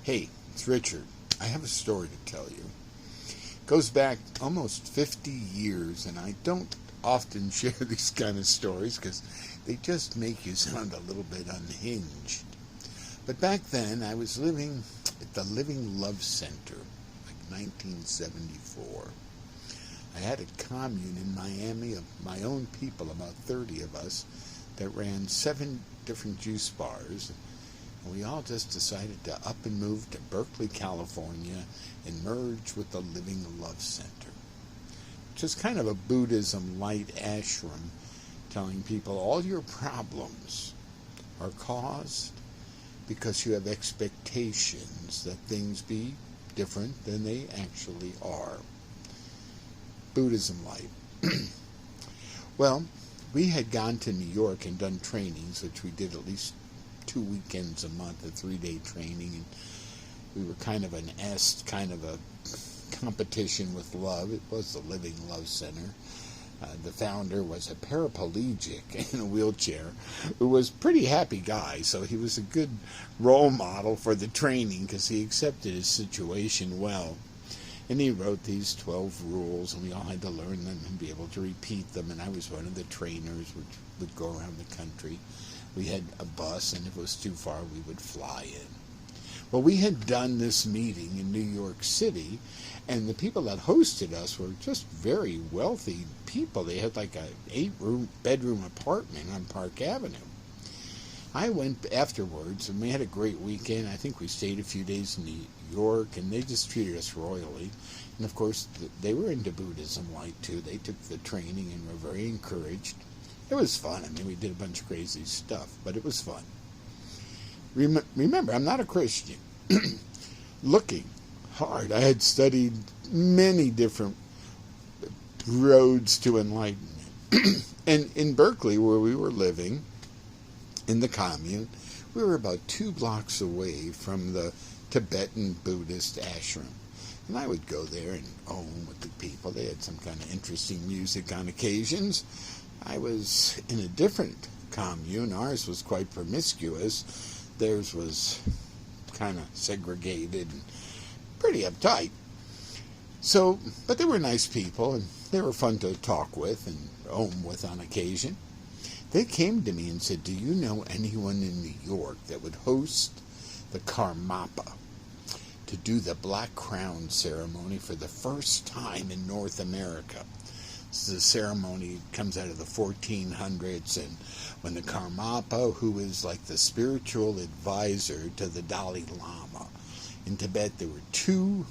Hey, it's Richard. I have a story to tell you. It goes back almost 50 years, and I don't often share these kind of stories because they just make you sound a little bit unhinged. But back then, I was living at the Living Love Center, like 1974. I had a commune in Miami of my own people, about 30 of us, that ran 7 different juice bars. And we all just decided to up and move to Berkeley, California, and merge with the Living Love Center, which is kind of a Buddhism light ashram, telling people all your problems are caused because you have expectations that things be different than they actually are. Buddhism light. Well, we had gone to New York and done trainings, which we did at least 2 weekends a month, a 3-day training, and we were kind of kind of a competition with love. It was the Living Love Center. The founder was a paraplegic in a wheelchair who was a pretty happy guy, so he was a good role model for the training because he accepted his situation well. And he wrote these 12 rules, and we all had to learn them and be able to repeat them, and I was one of the trainers which would go around the country. We had a bus, and if it was too far, we would fly in. Well, we had done this meeting in New York City, and the people that hosted us were just very wealthy people. They had like a 8-bedroom apartment on Park Avenue. I went afterwards, and we had a great weekend. I think we stayed a few days in New York, and they just treated us royally. And, of course, they were into Buddhism light, too. They took the training and were very encouraged. It was fun. I mean, we did a bunch of crazy stuff, but it was fun. Remember, I'm not a Christian. Looking hard, I had studied many different roads to enlightenment. And in Berkeley, where we were living, in the commune, we were about 2 blocks away from the Tibetan Buddhist ashram. And I would go there and ohm with the people. They had some kind of interesting music on occasions. I was in a different commune. Ours was quite promiscuous. Theirs was kind of segregated and pretty uptight. So, but they were nice people, and they were fun to talk with and ohm with on occasion. They came to me and said, "Do you know anyone in New York that would host the Karmapa to do the Black Crown ceremony for the first time in North America?" This is a ceremony that comes out of the 1400s, and when the Karmapa, who is like the spiritual advisor to the Dalai Lama. In Tibet, there were 2,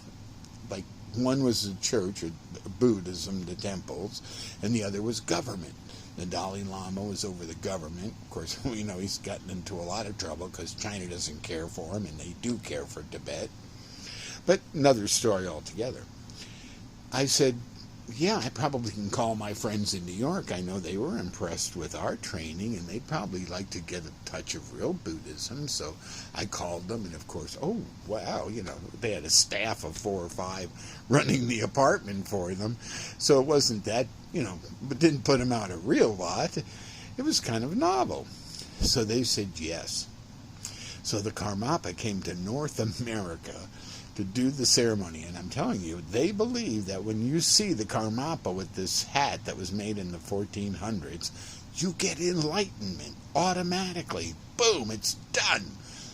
like one was the church, or Buddhism, the temples, and the other was government. The Dalai Lama was over the government. Of course, we know he's gotten into a lot of trouble because China doesn't care for him, and they do care for Tibet. But another story altogether. I said, yeah, I probably can call my friends in New York. I know they were impressed with our training, and they'd probably like to get a touch of real Buddhism. So I called them, and of course, oh, wow, they had a staff of 4 or 5 running the apartment for them. So it wasn't that, but didn't put them out a real lot. It was kind of novel. So they said yes. So the Karmapa came to North America to do the ceremony, and I'm telling you, they believe that when you see the Karmapa with this hat that was made in the 1400s, you get enlightenment automatically. Boom, it's done.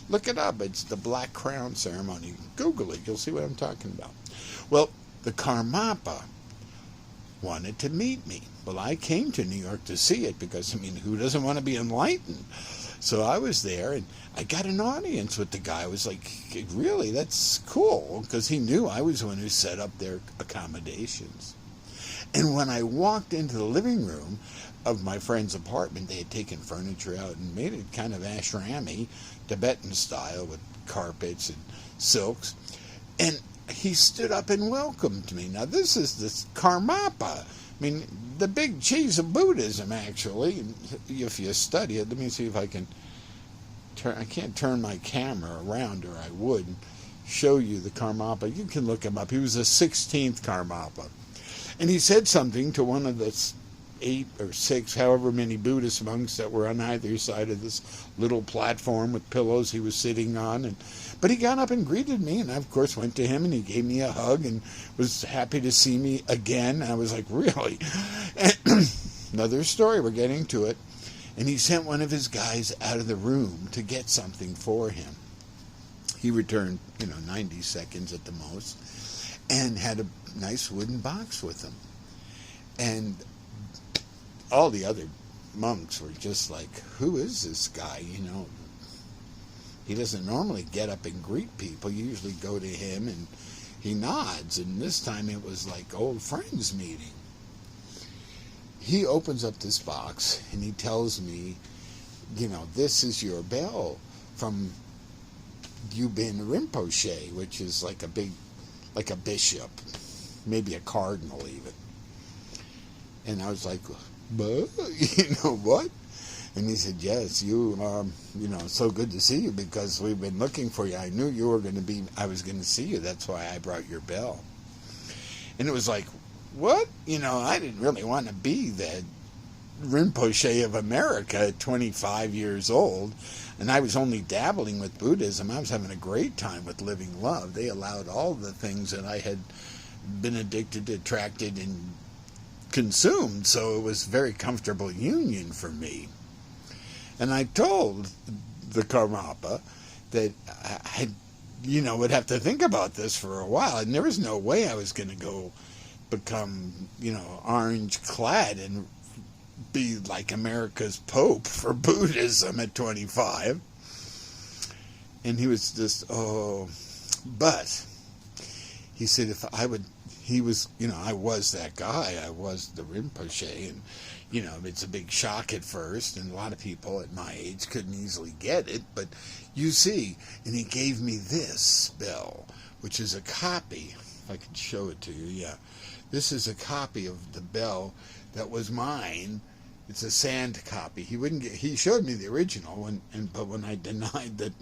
Look it up. It's the Black Crown ceremony. Google it. You'll see what I'm talking about. Well, the Karmapa wanted to meet me. Well, I came to New York to see it because, who doesn't want to be enlightened? So I was there, and I got an audience with the guy. I was like, really, that's cool, because he knew I was the one who set up their accommodations. And when I walked into the living room of my friend's apartment, they had taken furniture out and made it kind of ashrami, Tibetan style, with carpets and silks. And he stood up and welcomed me. Now, this is this Karmapa. The big cheese of Buddhism, actually, if you study it. Let me see if I can I can't turn my camera around, or I would show you the Karmapa. You can look him up. He was the 16th Karmapa. And he said something to one of the 8 or 6, however many Buddhist monks that were on either side of this little platform with pillows he was sitting on. But he got up and greeted me, and I, of course, went to him, and he gave me a hug and was happy to see me again. I was like, really? Another story, we're getting to it. And he sent one of his guys out of the room to get something for him. He returned, 90 seconds at the most, and had a nice wooden box with him. And all the other monks were just like, who is this guy? He doesn't normally get up and greet people. You usually go to him and he nods. And this time it was like old friends meeting. He opens up this box and he tells me, this is your bell from Tibetan Rinpoche, which is like a bishop, maybe a cardinal even. And I was like, but, what? And he said, yes, you, so good to see you because we've been looking for you. I knew I was going to see you. That's why I brought your bell. And it was like, what? I didn't really want to be the Rinpoche of America at 25 years old. And I was only dabbling with Buddhism. I was having a great time with living love. They allowed all the things that I had been addicted, attracted, and consumed. So it was a very comfortable union for me. And I told the Karmapa that I would have to think about this for a while. And there was no way I was going to go become, orange clad and be like America's Pope for Buddhism at 25. And he was just, but he said I was that guy. I was the Rinpoche. And, it's a big shock at first. And a lot of people at my age couldn't easily get it. But you see, and he gave me this bell, which is a copy. If I could show it to you, yeah. This is a copy of the bell that was mine. It's a sand copy. He showed me the original, but when I denied that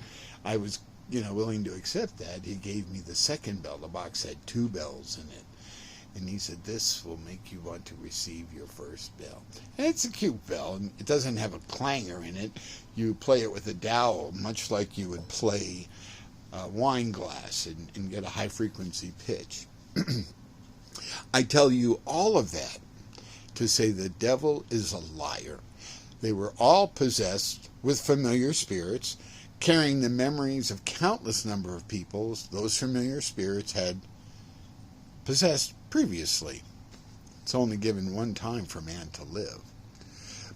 I was, willing to accept that, he gave me the second bell. The box had 2 bells in it. And he said, this will make you want to receive your first bell. And it's a cute bell, and it doesn't have a clanger in it. You play it with a dowel, much like you would play a wine glass and get a high-frequency pitch. I tell you all of that to say the devil is a liar. They were all possessed with familiar spirits, carrying the memories of countless number of people those familiar spirits had possessed previously. It's only given one time for man to live.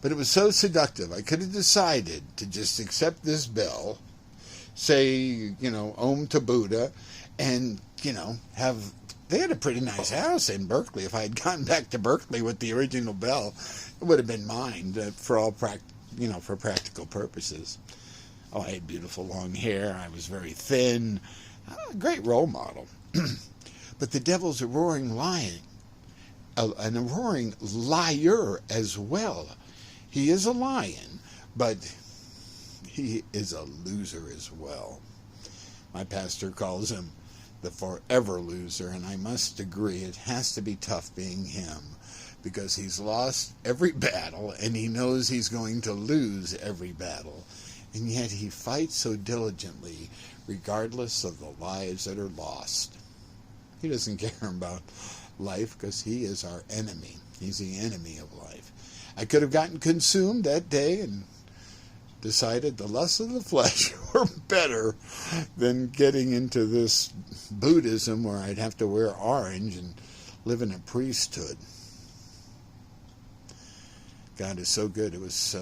But it was so seductive, I could have decided to just accept this bell, say, Om to Buddha, and, they had a pretty nice house in Berkeley. If I had gone back to Berkeley with the original bell, it would have been mine for practical purposes. Oh, I had beautiful long hair. I was very thin. A great role model. But the devil's a roaring lion, and a roaring liar as well. He is a lion, but he is a loser as well. My pastor calls him the forever loser, and I must agree it has to be tough being him, because he's lost every battle, and he knows he's going to lose every battle, and yet he fights so diligently, regardless of the lives that are lost. He doesn't care about life, because he is our enemy. He's the enemy of life. I could have gotten consumed that day and decided the lusts of the flesh were better than getting into this Buddhism where I'd have to wear orange and live in a priesthood. God is so good. It was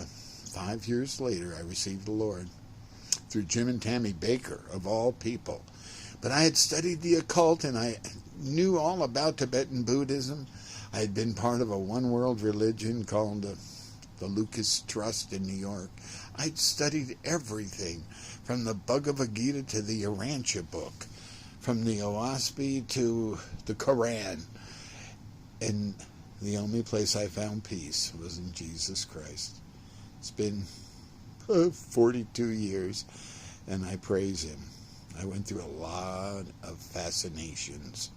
5 years later I received the Lord through Jim and Tammy Baker, of all people. But I had studied the occult, and I knew all about Tibetan Buddhism. I had been part of a one-world religion called the Lucas Trust in New York. I'd studied everything, from the Bhagavad Gita to the Urantia book, from the Oaspi to the Quran. And the only place I found peace was in Jesus Christ. It's been 42 years, and I praise him. I went through a lot of fascinations,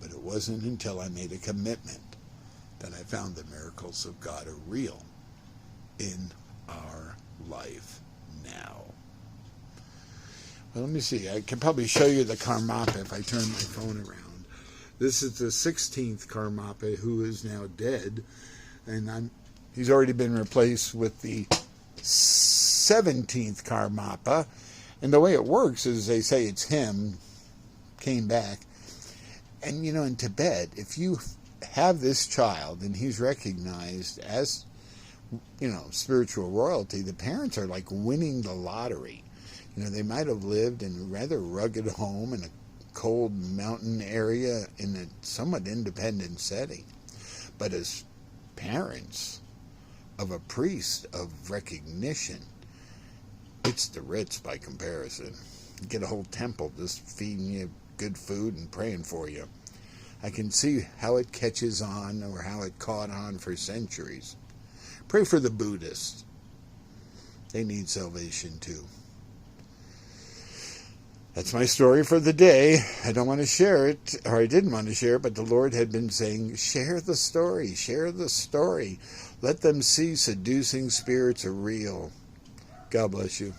but it wasn't until I made a commitment that I found the miracles of God are real in our life now. Well, let me see. I can probably show you the Karmapa if I turn my phone around. This is the 16th Karmapa, who is now dead, and he's already been replaced with the 17th Karmapa. And the way it works is they say it's him, came back. And, you know, in Tibet, if you have this child and he's recognized as, you know, spiritual royalty, the parents are like winning the lottery. You know, they might have lived in a rather rugged home in a cold mountain area in a somewhat independent setting. But as parents of a priest of recognition, it's the Ritz by comparison. You get a whole temple just feeding you good food and praying for you. I can see how it catches on, or how it caught on for centuries. Pray for the Buddhists. They need salvation too. That's my story for the day. I don't want to share it, or I didn't want to share it, but the Lord had been saying, share the story, share the story. Let them see seducing spirits are real. God bless you.